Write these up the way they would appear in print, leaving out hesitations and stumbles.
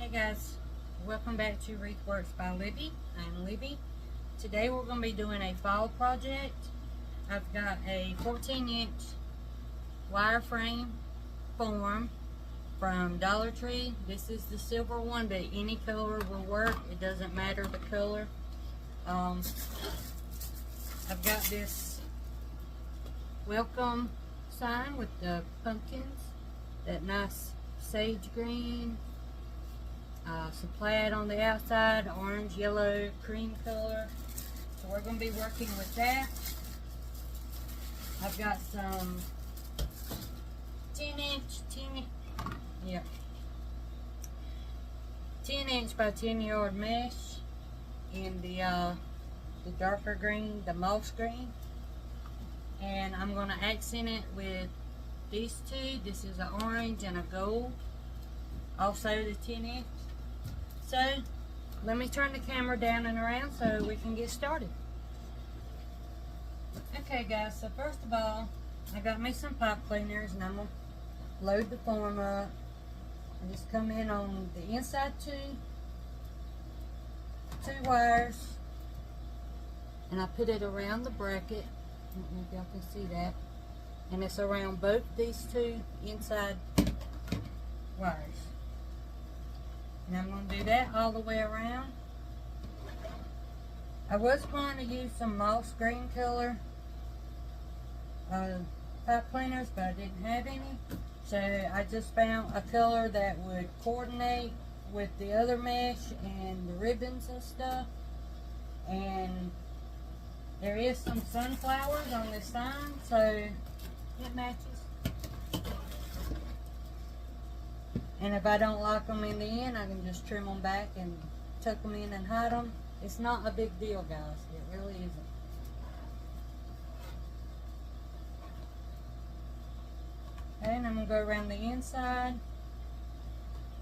Hey guys, welcome back to Wreath Works by Libby. I'm Libby. Today we're going to be doing a fall project. I've got a 14-inch wireframe form from Dollar Tree. This is the silver one, but any color will work. It doesn't matter the color. I've got this welcome sign with the pumpkins, that nice sage green. Some plaid on the outside, orange, yellow, cream color. So we're going to be working with that. I've got some 10 inch by 10 yard mesh in the darker green, the moss green. And I'm going to accent it with these two. This is an orange and a gold. Also the 10 inch. So, let me turn the camera down and around so we can get started. Okay guys, so first of all, I got me some pipe cleaners and I'm going to load the form up. I just come in on the inside two wires and I put it around the bracket. I don't know if y'all can see that. And it's around both these two inside wires. And I'm going to do that all the way around. I was going to use some moss green color pipe cleaners, but I didn't have any. So I just found a color that would coordinate with the other mesh and the ribbons and stuff. And there is some sunflowers on this sign, so it matches. And if I don't like them in the end, I can just trim them back and tuck them in and hide them. It's not a big deal, guys. It really isn't. Okay, and I'm going to go around the inside,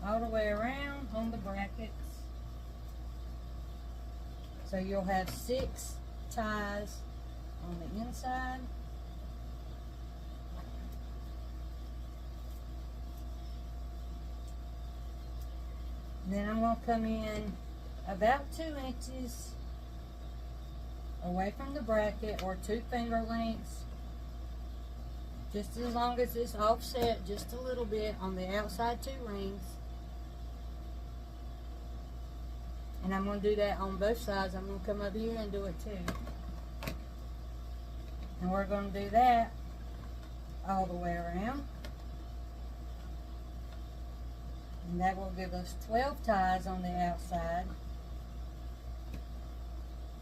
all the way around on the brackets. So you'll have 6 ties on the inside. Then I'm going to come in about 2 inches away from the bracket, or 2 finger lengths, just as long as it's offset just a little bit on the outside 2 rings. And I'm going to do that on both sides. I'm going to come up here and do it too. And we're going to do that all the way around. And that will give us 12 ties on the outside.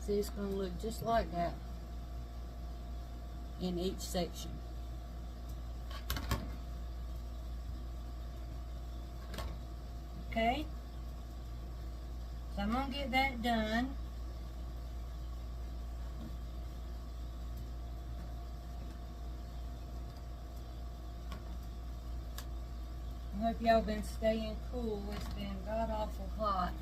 See, it's going to look just like that in each section. Okay, so I'm going to get that done. I hope y'all been staying cool. It's been god awful hot.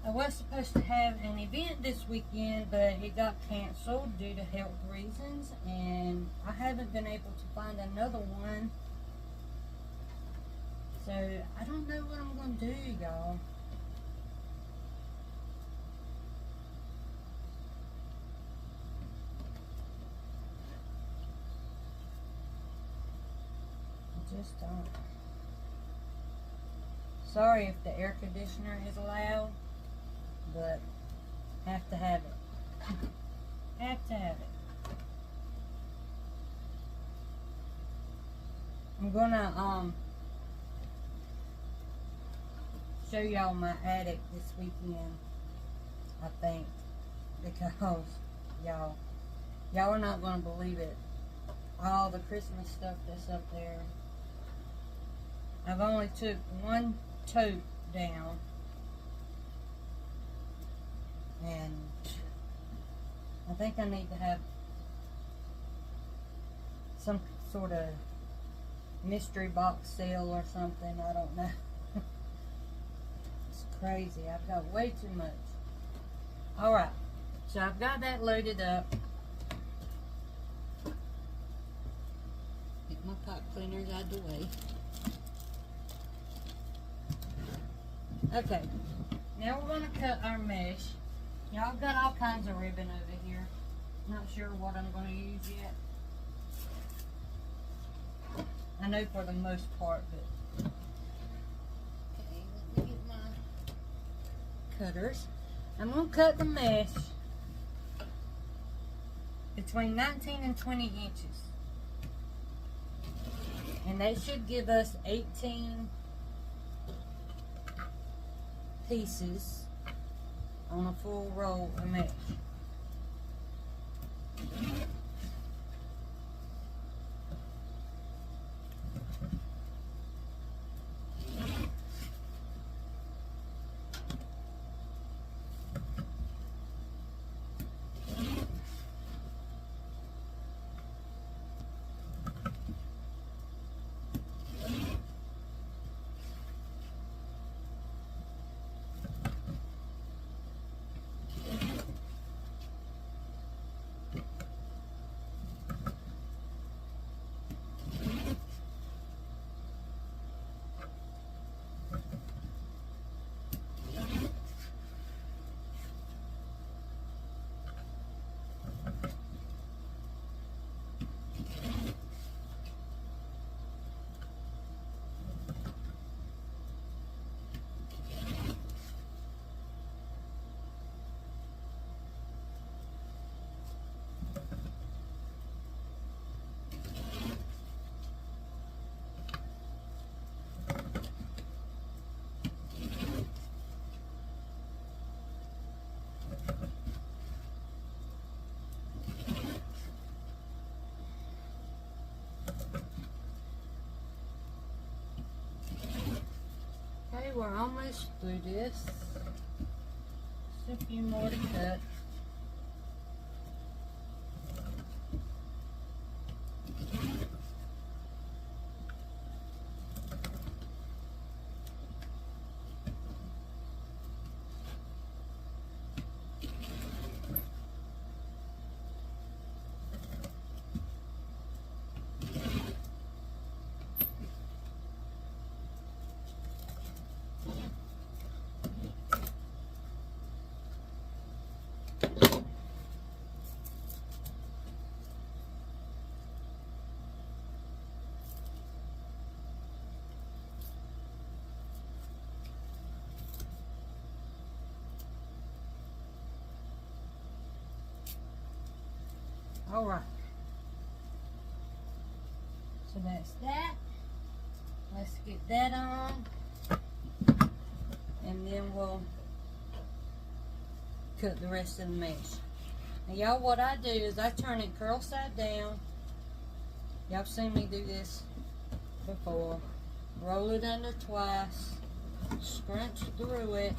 I was supposed to have an event this weekend, but it got canceled due to health reasons, and I haven't been able to find another one. So I don't know what I'm going to do, y'all. Just don't. Sorry if the air conditioner is loud, but have to have it. Have to have it. I'm gonna show y'all my attic this weekend, I think, because y'all are not gonna believe it. All the Christmas stuff that's up there. I've only took one tote down, and I think I need to have some sort of mystery box sale or something. I don't know. It's crazy. I've got way too much. Alright, so I've got that loaded up. pipe cleaners out of the way. Okay, now we're going to cut our mesh. Y'all got all kinds of ribbon over here. Not sure what I'm going to use yet. I know for the most part, but okay, let me get my cutters. I'm going to cut the mesh between 19 and 20 inches. And that should give us 18 pieces on a full roll of mesh. Okay, we're almost through this. Just a few more to cut. All right. So that's that. Let's get that on. And then we'll cut the rest of the mesh. Now y'all, what I do is I turn it curl side down. Y'all seen me do this before. Roll it under twice. Scrunch through it.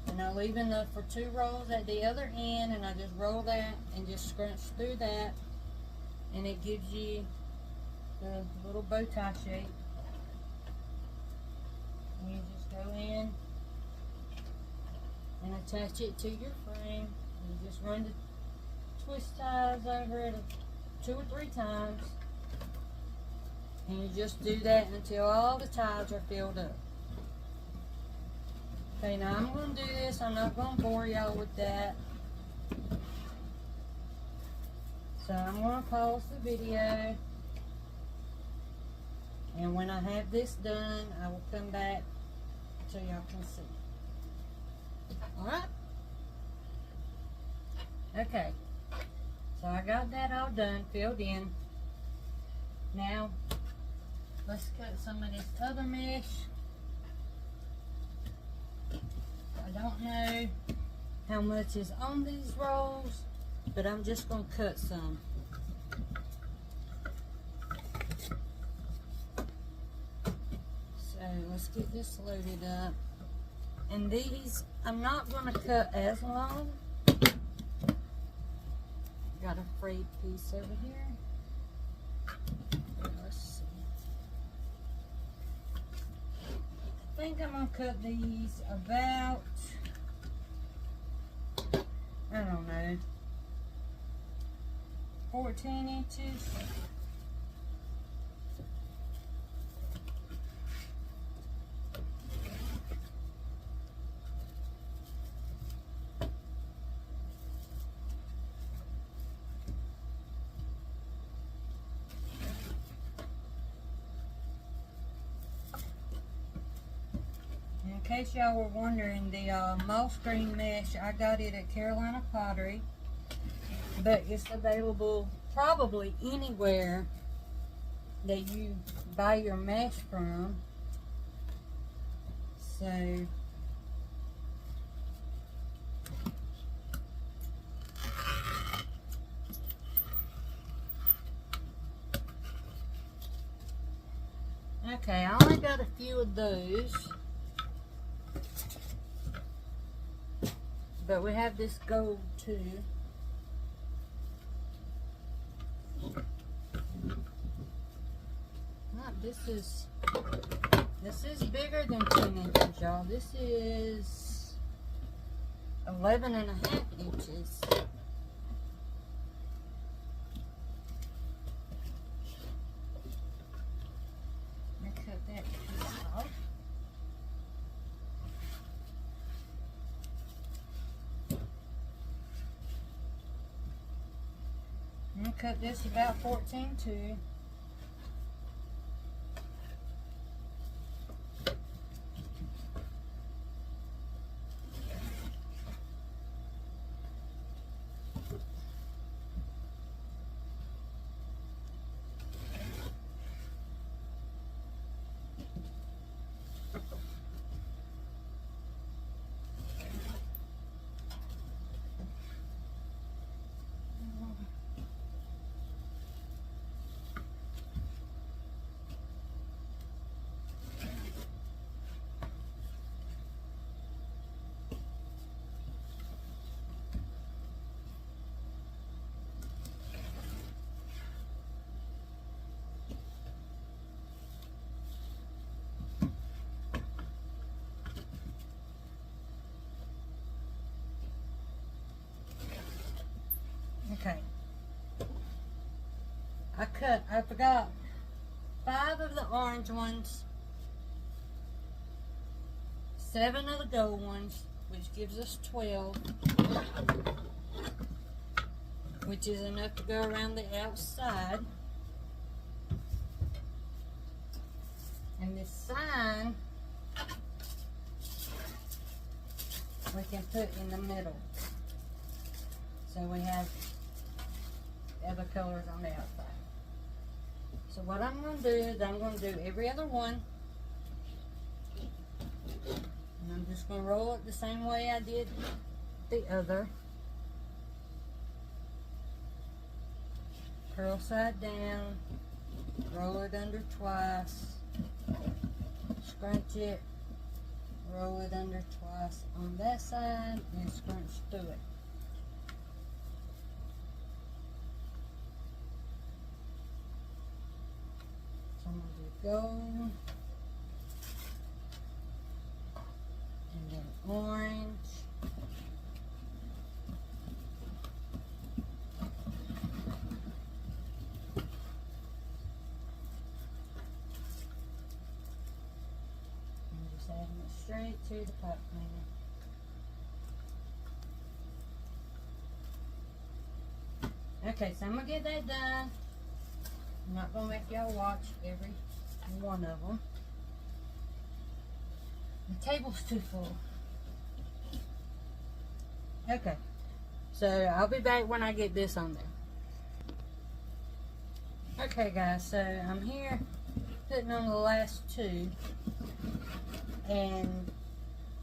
And I leave enough for 2 rolls at the other end, and I just roll that and just scrunch through that, and it gives you the little bow tie shape. And you just go in and attach it to your frame. You just run the twist ties over it 2 or 3 times, and you just do that until all the ties are filled up. Okay, now I'm going to do this. I'm not going to bore y'all with that. So I'm going to pause the video. And when I have this done, I will come back so y'all can see. Alright? Okay. So I got that all done, filled in. Now, let's cut some of this other mesh. I don't know how much is on these rolls, but I'm just going to cut some. So let's get this loaded up. And these, I'm not going to cut as long. Got a frayed piece over here. Let's see. I think I'm going to cut these about, I don't know, 14 inches. In case y'all were wondering, the moss green mesh, I got it at Carolina Pottery, but it's available probably anywhere that you buy your mesh from. So okay, I only got a few of those. But we have this gold too. This is bigger than 10 inches, y'all. This is 11.5 inches. Let me cut that piece off. I'm gonna cut this about 14 too. Okay. I forgot 5 of the orange ones, 7 of the gold ones, which gives us 12, which is enough to go around the outside. And this sign we can put in the middle. So we have the other colors on the outside. So what I'm going to do is I'm going to do every other one. And I'm just going to roll it the same way I did the other. Curl side down, roll it under twice, scrunch it, roll it under twice on that side, and scrunch through it. So I'm going to do gold, and then orange, and just adding it straight to the pot cleaner. Okay, so I'm going to get that done. I'm not going to make y'all watch every one of them. The table's too full. Okay, so I'll be back when I get this on there. Okay guys, so I'm here putting on the last 2. And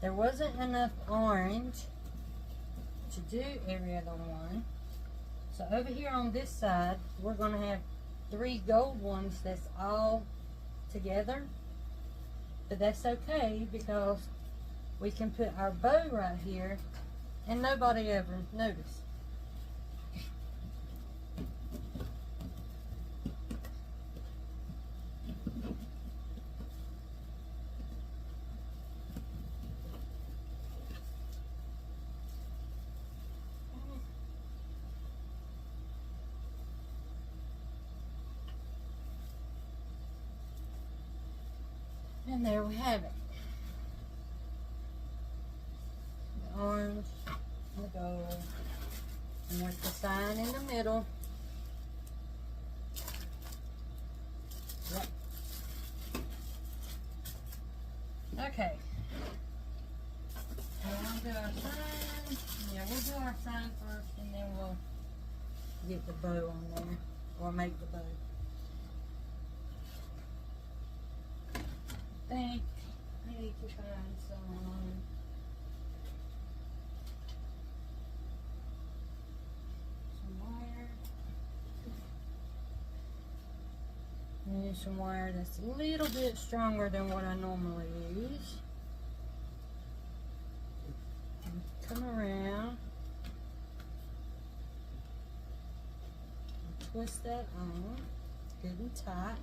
there wasn't enough orange to do every other one. So over here on this side, we're going to have 3 gold ones that's all together, but that's okay because we can put our bow right here and nobody ever notice. And there we have it. The orange, the gold, and with the sign in the middle. Yep. Okay. We'll do our sign. Yeah, we'll do our sign first, and then we'll get the bow on there, or make the bow. I think I need to find some wire. I need some wire that's a little bit stronger than what I normally use. Come around. Twist that on, good and tight.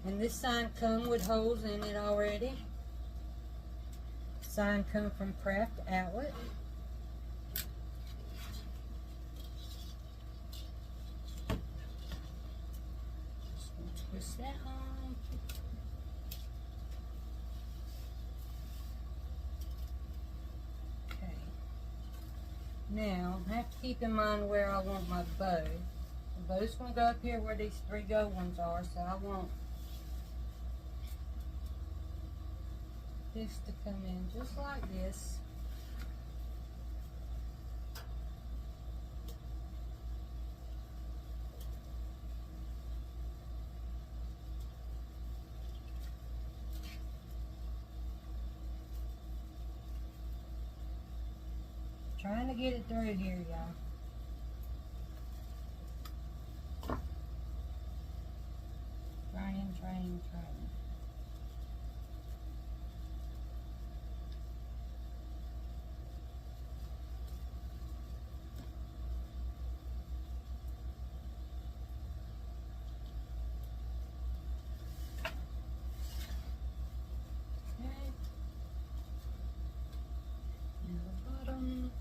And this sign come with holes in it already. Sign come from Craft Outlet. Just gonna twist that on. Okay. Now I have to keep in mind where I want my bow. The bow's gonna go up here where these three gold ones are, so I want this to come in just like this. Trying to get it through here, y'all. Trying. Okay. Now the bottom.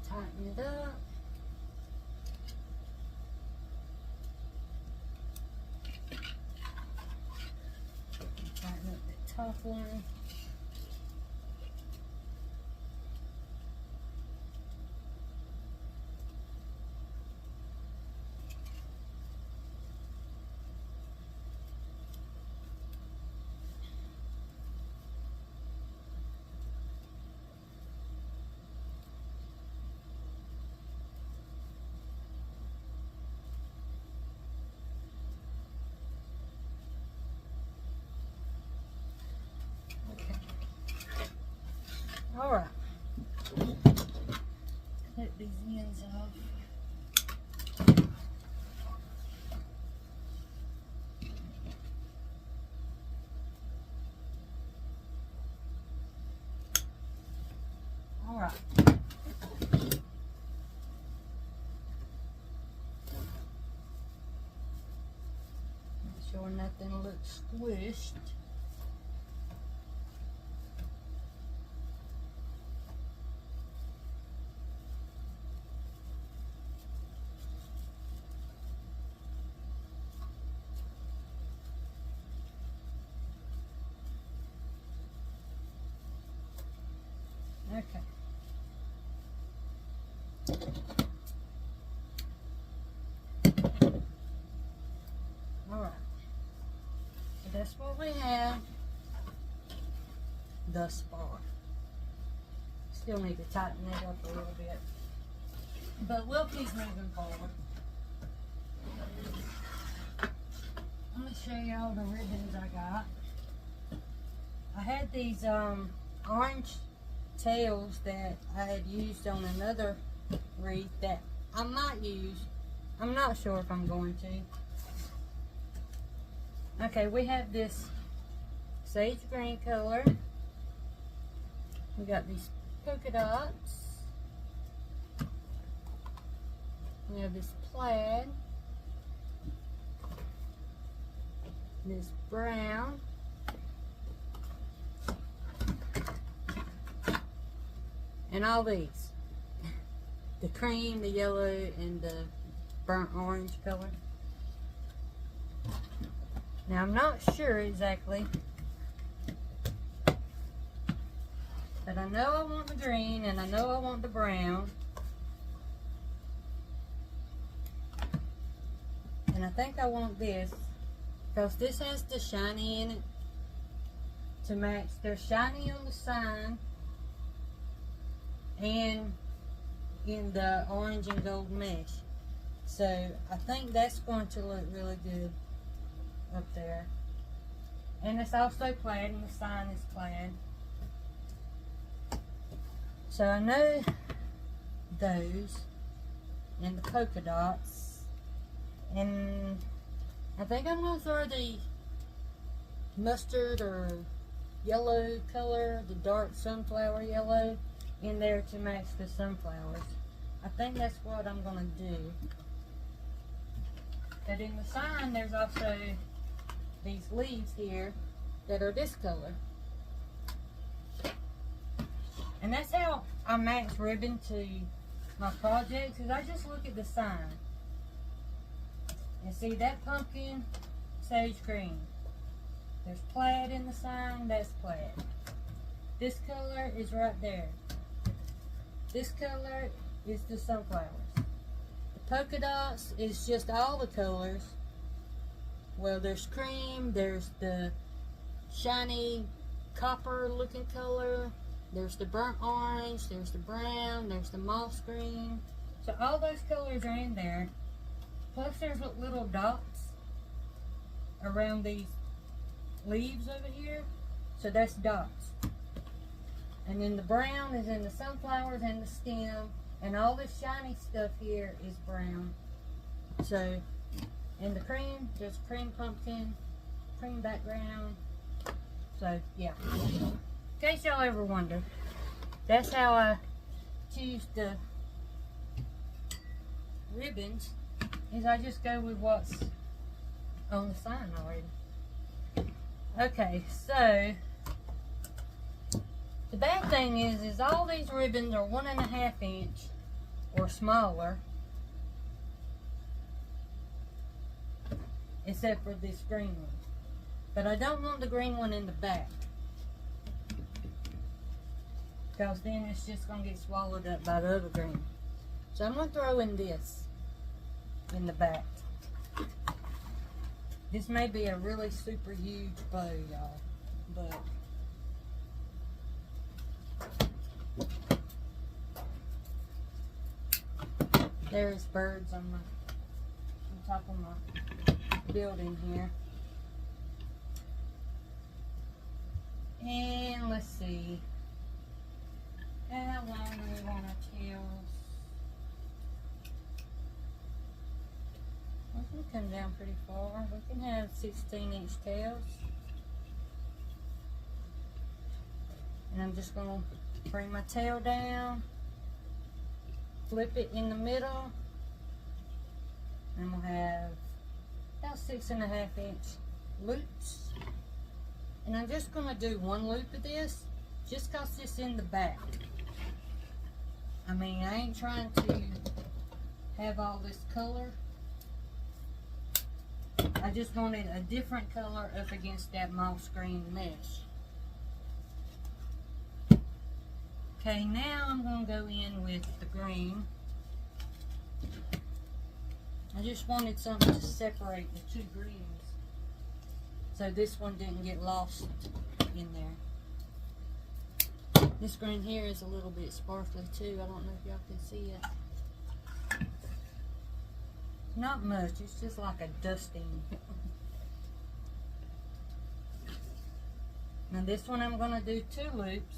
Tighten it up. Tighten up the top one. All right. Cut these ends off. All right. Make sure nothing looks squished. Okay. All right. So that's what we have thus far. Still need to tighten it up a little bit, but we'll keep moving forward. Let me show you all the ribbons I got. I had these orange tails that I had used on another wreath that I might use. I'm not sure if I'm going to. Okay, we have this sage green color. We got these polka dots. We have this plaid. This brown. And all these. The cream, the yellow, and the burnt orange color. Now I'm not sure exactly, but I know I want the green and I know I want the brown. And I think I want this because this has the shiny in it to match. There's shiny on the sign and in the orange and gold mesh. So I think that's going to look really good up there. And it's also plaid, and the sign is plaid. So I know those and the polka dots. And I think I'm going to throw the mustard or yellow color, the dark sunflower yellow, in there to match the sunflowers. I think that's what I'm going to do. But in the sign, there's also these leaves here that are this color. And that's how I match ribbon to my projects, is I just look at the sign. And see that pumpkin, sage green. There's plaid in the sign, that's plaid. This color is right there. This color is the sunflowers. The polka dots is just all the colors. Well, there's cream, there's the shiny copper looking color, there's the burnt orange, there's the brown, there's the moss green. So all those colors are in there. Plus there's little dots around these leaves over here. So that's dots. And then the brown is in the sunflowers and the stem. And all this shiny stuff here is brown. So, and the cream, there's cream pumpkin, cream background. So, yeah. In case y'all ever wonder, that's how I choose the ribbons, is I just go with what's on the sign already. Okay, so the bad thing is all these ribbons are 1.5 inch or smaller, except for this green one. But I don't want the green one in the back, because then it's just going to get swallowed up by the other green. So I'm going to throw in this in the back. This may be a really super huge bow, y'all, but there's birds on top of my building here. And let's see, how long do we want our tails? We can come down pretty far. We can have 16-inch tails. And I'm just going to bring my tail down, flip it in the middle, and we'll have about 6.5 inch loops. And I'm just going to do one loop of this, just because it's in the back. I mean, I ain't trying to have all this color. I just wanted a different color up against that moss green mesh. Okay, now I'm going to go in with the green. I just wanted something to separate the two greens, so this one didn't get lost in there. This green here is a little bit sparkly too. I don't know if y'all can see it. Not much, it's just like a dusting. Now this one I'm going to do 2 loops,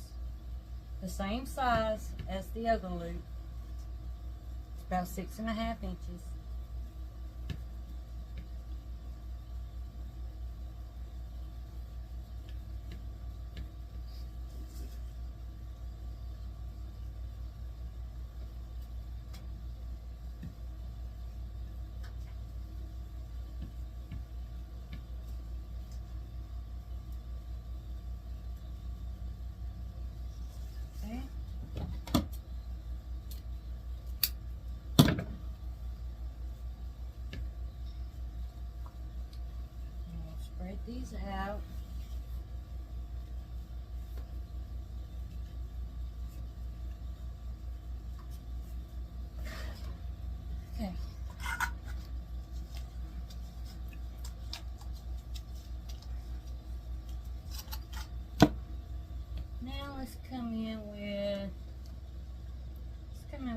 the same size as the other loop. It's about 6.5 inches. these out. Okay. Now let's come in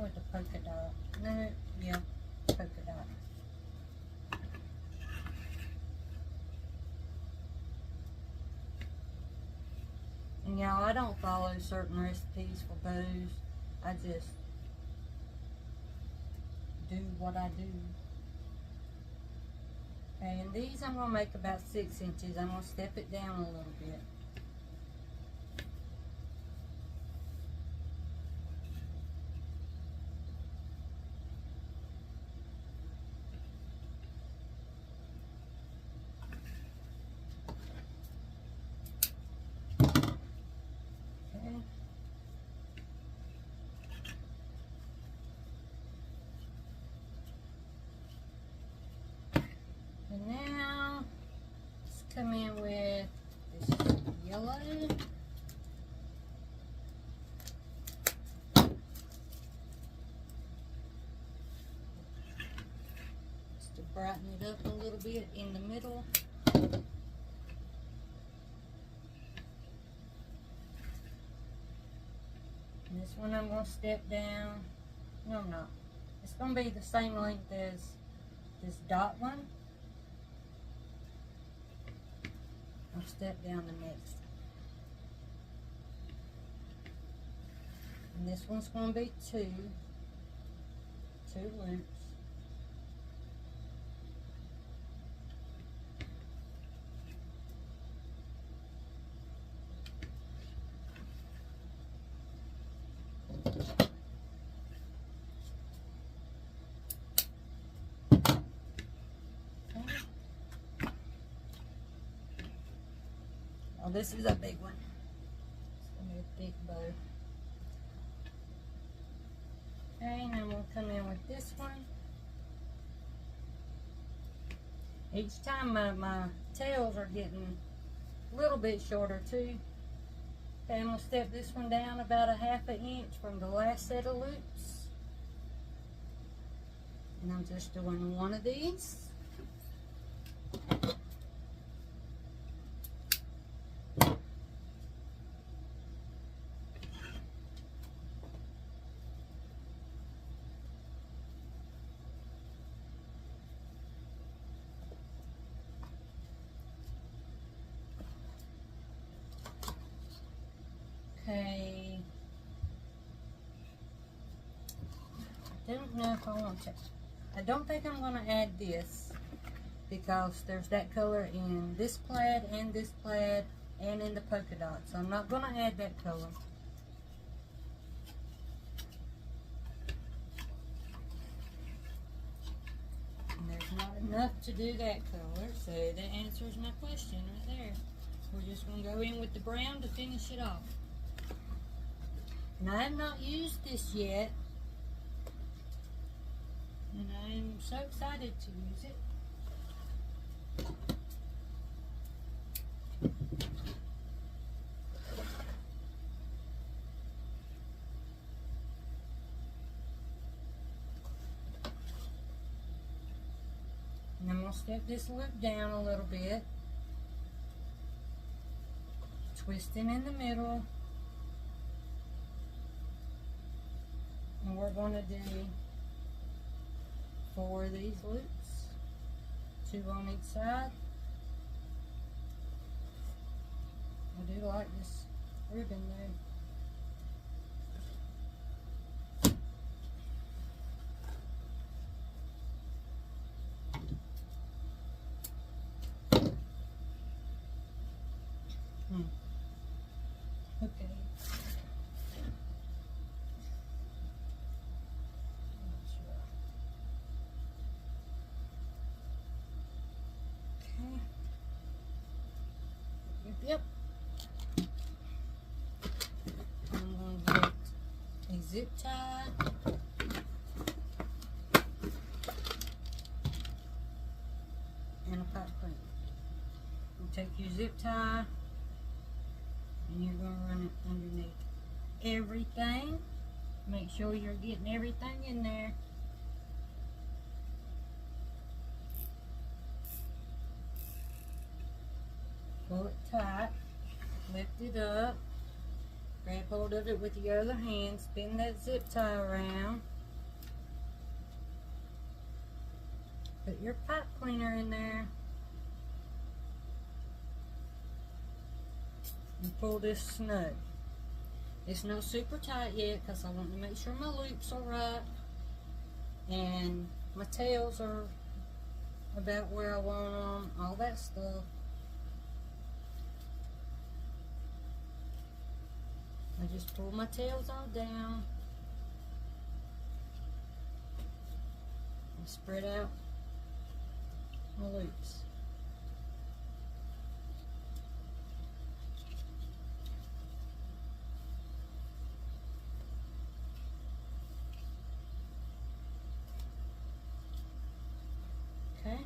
with the polka dot. No, yeah, polka dot. And y'all, I don't follow certain recipes for bows. I just do what I do. Okay, and these I'm going to make about 6 inches. I'm going to step it down a little bit. And now, let's come in with this yellow. Just to brighten it up a little bit in the middle. And this one I'm going to step down. No, I'm not. It's going to be the same length as this dot one. I'll step down the next. And this one's going to be two loops. Oh, this is a big one. It's going to be a thick bow. Okay, and then we'll come in with this one. Each time my tails are getting a little bit shorter too. Okay, I'm going to step this one down about a 1/2 inch from the last set of loops. And I'm just doing one of these. Okay, I don't know if I want to. I don't think I'm going to add this because there's that color in this plaid and this plaid and in the polka dot. So I'm not going to add that color. And there's not enough to do that color, so that answers my question right there. We're just going to go in with the brown to finish it off. And I have not used this yet, and I'm so excited to use it. And I'm going to step this loop down a little bit, twisting in the middle. And we're going to do 4 of these loops, 2 on each side. I do like this ribbon though. Okay. Yep. I'm going to get a zip tie. And a pipe cleaner. take your zip tie and you're going to run it underneath everything. Make sure you're getting everything in there. Pull it tight, lift it up, grab hold of it with your other hand, spin that zip tie around. Put your pipe cleaner in there and pull this snug. It's not super tight yet because I want to make sure my loops are right and my tails are about where I want them, all that stuff. I just pull my tails all down and spread out my loops. Okay.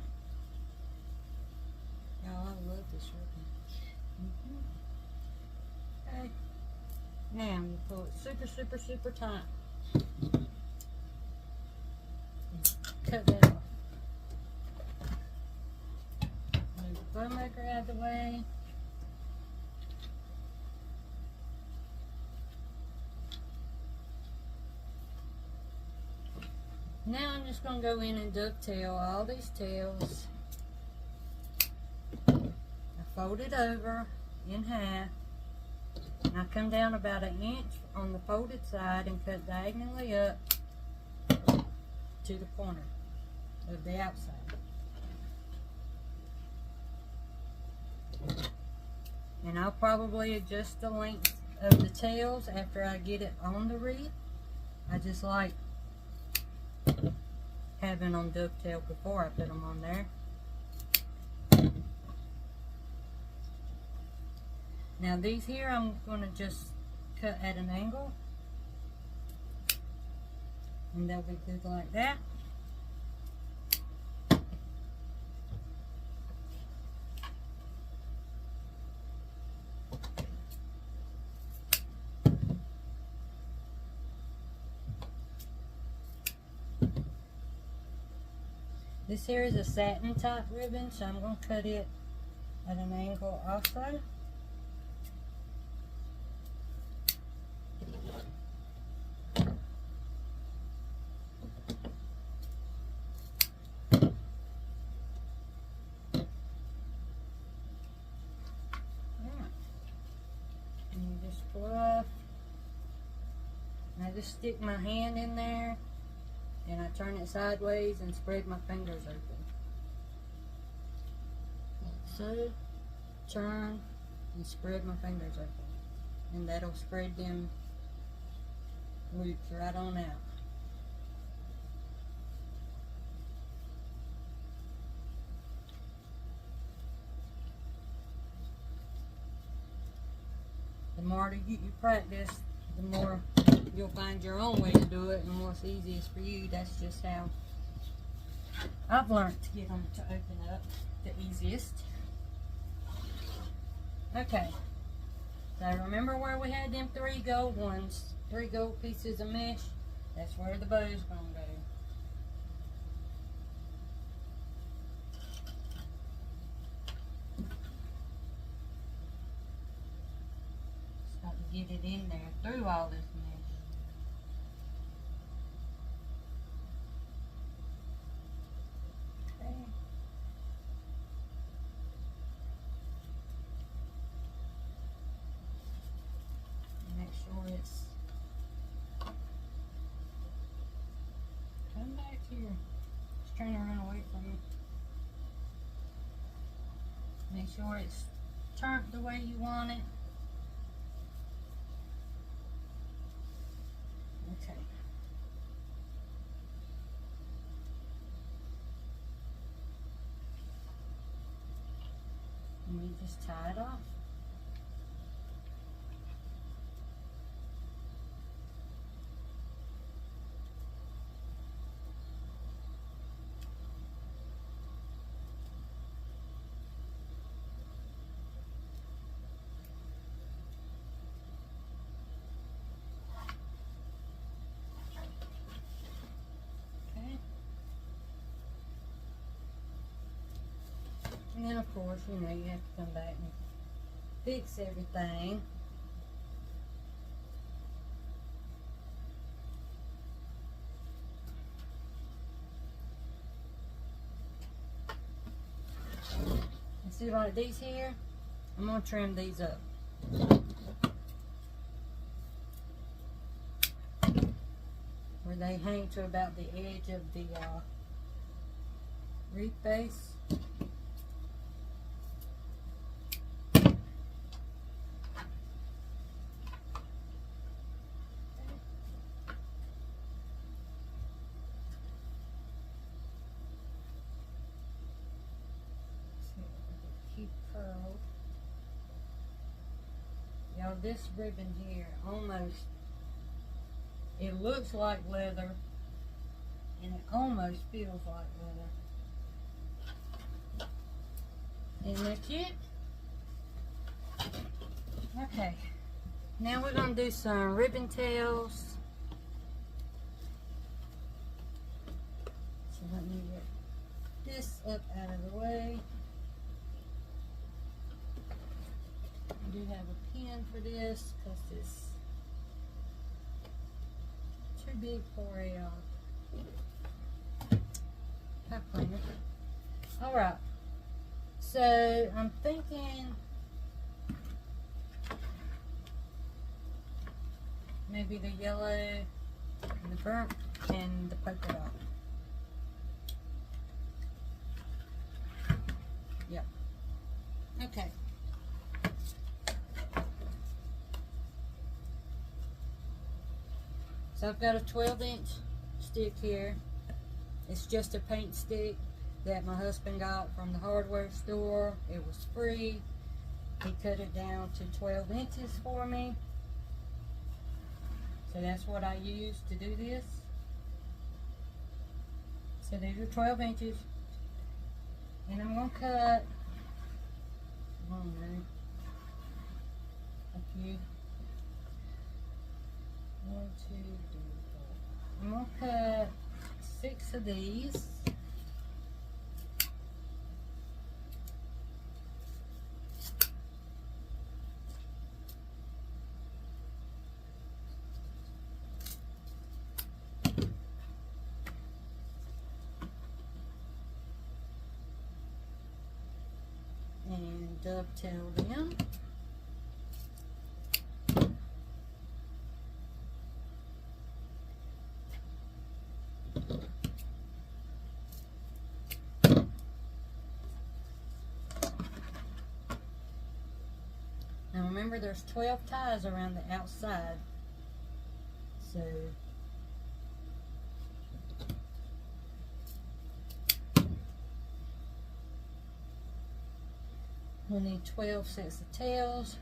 Y'all, I love this ribbon. Okay. Now you pull it super, super, super tight. Cut that off. Move the bow maker out of the way. Now I'm just going to go in and dovetail all these tails. I fold it over in half. And I come down about 1 inch on the folded side and cut diagonally up to the corner of the outside. And I'll probably adjust the length of the tails after I get it on the wreath. I just like having them dovetailed before I put them on there. Now these here I'm going to just cut at an angle and they'll be good like that. This here is a satin type ribbon, so I'm going to cut it at an angle also. I just stick my hand in there and I turn it sideways and spread my fingers open. So, turn and spread my fingers open. And that'll spread them loops right on out. The more you practice, the more you'll find your own way to do it and what's easiest for you. That's just how I've learned to get them to open up the easiest. Okay, so remember where we had them 3 gold ones, 3 gold pieces of mesh? That's where the bow's gonna go. Start to get it in there through all this mesh. Okay. Make sure it's, come back here. It's trying to run away from you. Make sure it's turned the way you want it. Okay. And you just tie it off. And then of course, you know, you have to come back and fix everything. And see, like these here, I'm going to trim these up. Where they hang to about the edge of the wreath base. Keep curled. Y'all, this ribbon here almost, it looks like leather and it almost feels like leather. Isn't that cute? Okay, now we're going to do some ribbon tails. So let me get this up out of the way. I do have a pen for this because it's too big for a pipe cleaner. Alright, so I'm thinking maybe the yellow and the burnt and the polka dot. Yep. Okay. So I've got a 12-inch stick here. It's just a paint stick that my husband got from the hardware store. It was free. He cut it down to 12 inches for me. So that's what I use to do this. So these are 12 inches. And I'm going to cut, I don't know, a few. 1, 2, 3, 4. I'm going to cut 6 of these. And dovetail them. Now remember, there's 12 ties around the outside, so we'll need 12 sets of tails.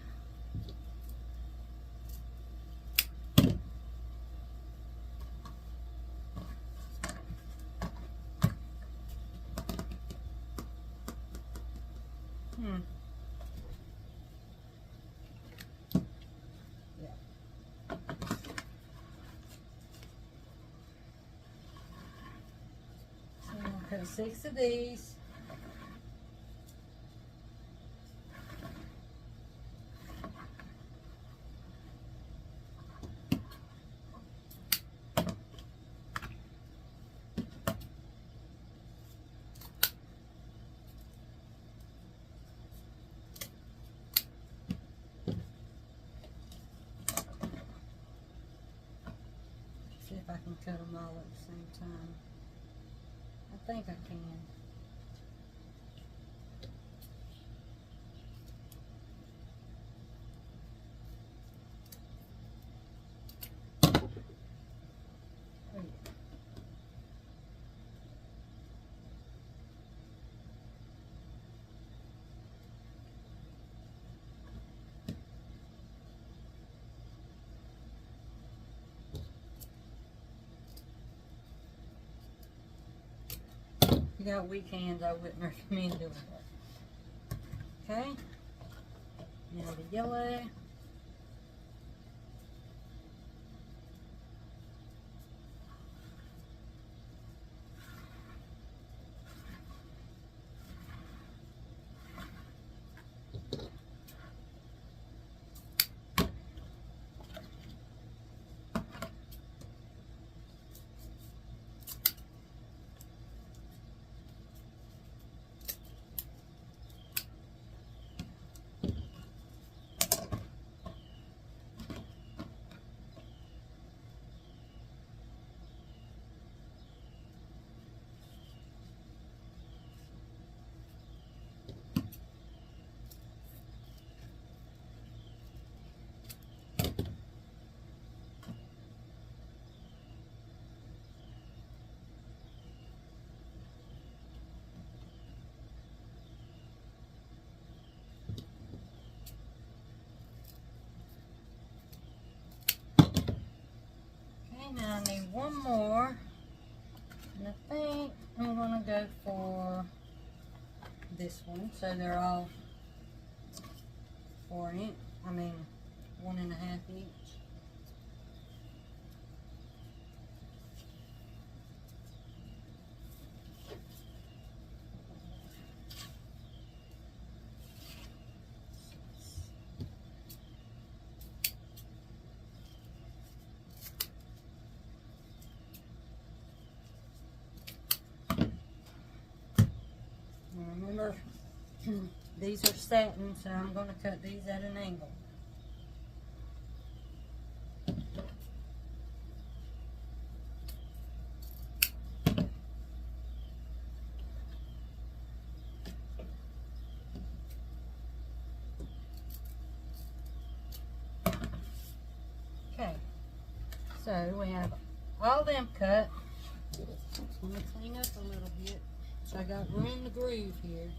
Cut 6 of these. See if I can cut them all at the same time. I think I can. Oh, yeah. If you got weak hands, I wouldn't recommend doing that. Okay, now the yellow. one more, and I think I'm gonna go for this one, so they're all 1.5 each. Remember, these are satin, so I'm going to cut these at an angle. Okay, so we have all them cut. I'm going to clean up a little bit. So I got room to groove here.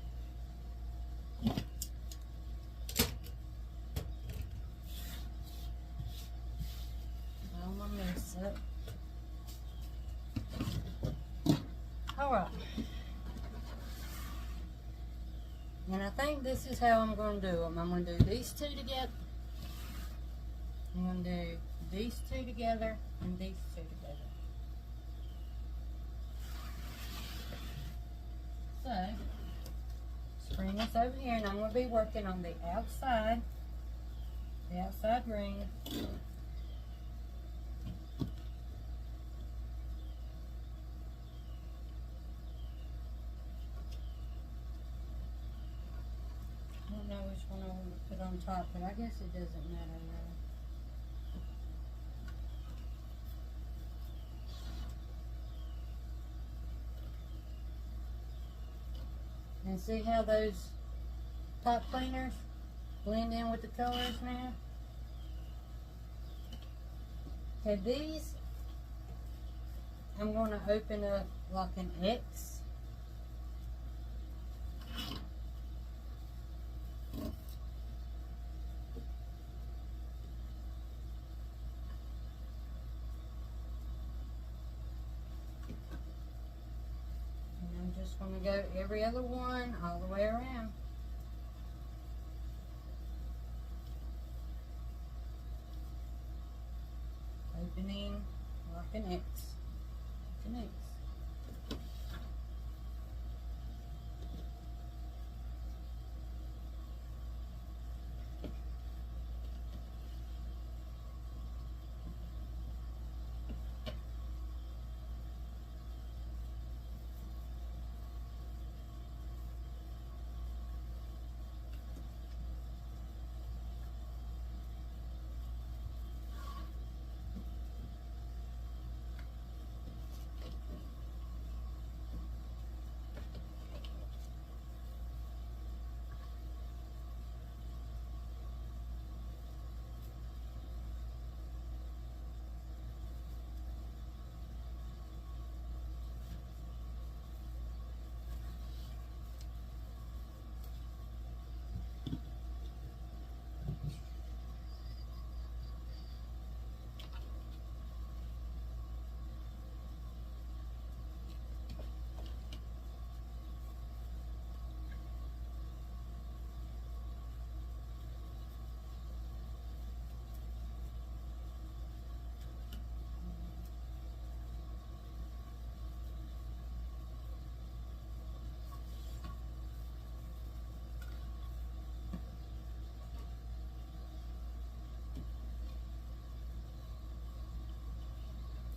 All my mess up. Alright. And I think this is how I'm going to do them. I'm going to do these two together. I'm going to do these two together and these two together. So, bring this over here, and I'm going to be working on the outside ring. I don't know which one I want to put on top, but I guess it doesn't matter now. And see how those top cleaners blend in with the colors now? Okay, these I'm going to open up like an X. Just going to go every other one all the way around. Opening like an X. Like an X.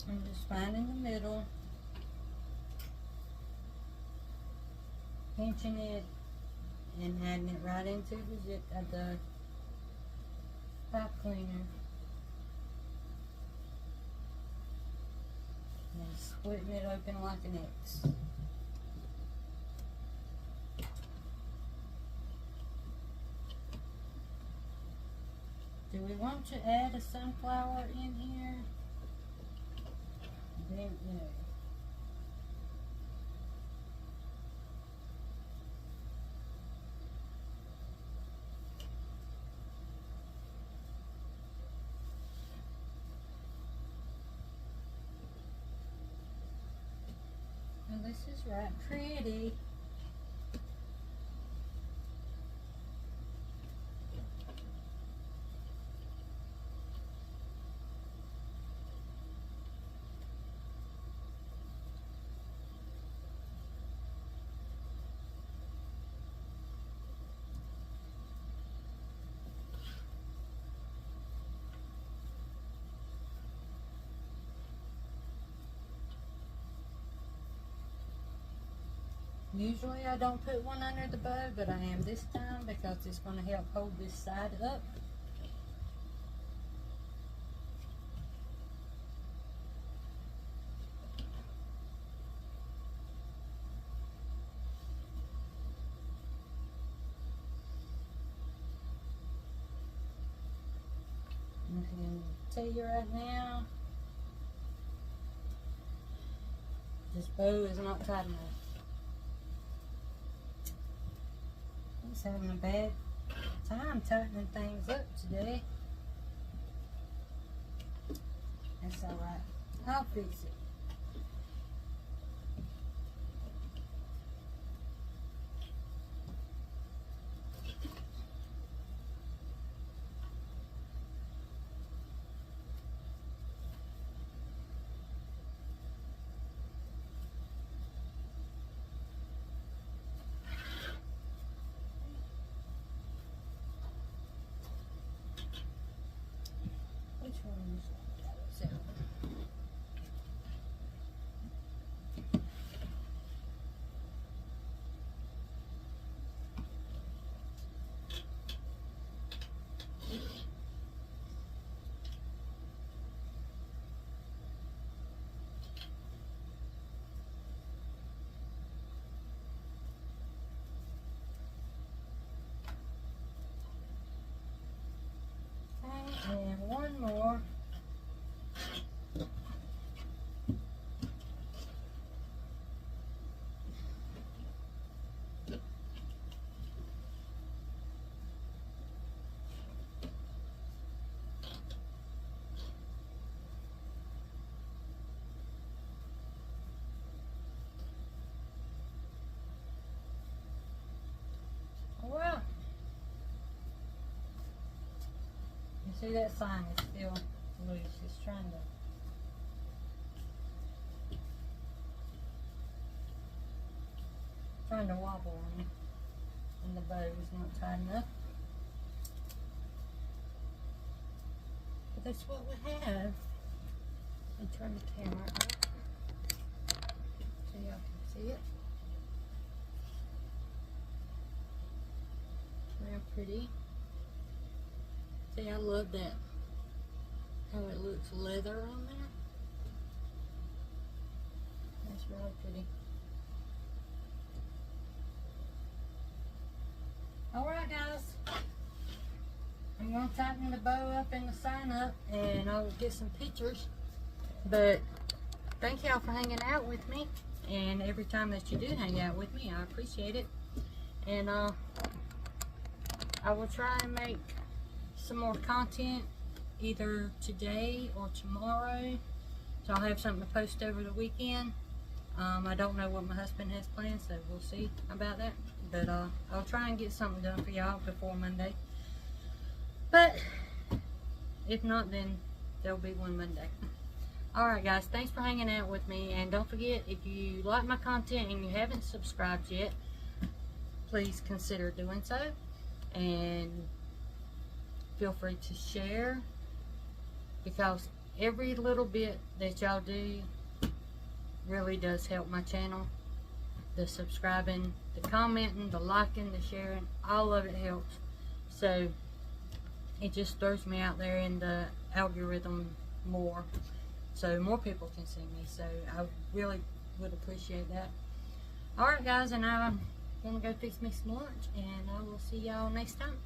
I'm just finding the middle, pinching it, and adding it right into the pipe cleaner, and splitting it open like an X. Do we want to add a sunflower in here? I don't know. This is right pretty. Usually I don't put one under the bow, but I am this time because it's going to help hold this side up. I can tell you right now, this bow is not tight enough. He's having a bad time tightening things up today. That's alright. I'll fix it. Which one is that? And one more. Well, you see that sign is still loose. It's trying to wobble on me, and the bow is not tight enough. But that's what we have. And turn the camera up so y'all can see it. Real pretty. See, I love that, how it looks leather on there. That's really pretty. Alright guys, I'm going to tighten the bow up and the sign up, and I'll get some pictures. But thank y'all for hanging out with me, and every time that you do hang out with me, I appreciate it. And I will try and make some more content either today or tomorrow, so I'll have something to post over the weekend. I don't know what my husband has planned, so we'll see about that. But I'll try and get something done for y'all before Monday. But if not, then there'll be one Monday. Alright guys, thanks for hanging out with me. And don't forget, if you like my content and you haven't subscribed yet, please consider doing so. And feel free to share, because every little bit that y'all do really does help my channel. The subscribing, the commenting, the liking, the sharing, all of it helps. So it just throws me out there in the algorithm more, so more people can see me. So I really would appreciate that. Alright guys, and now I'm gonna go fix me some lunch, and I will see y'all next time.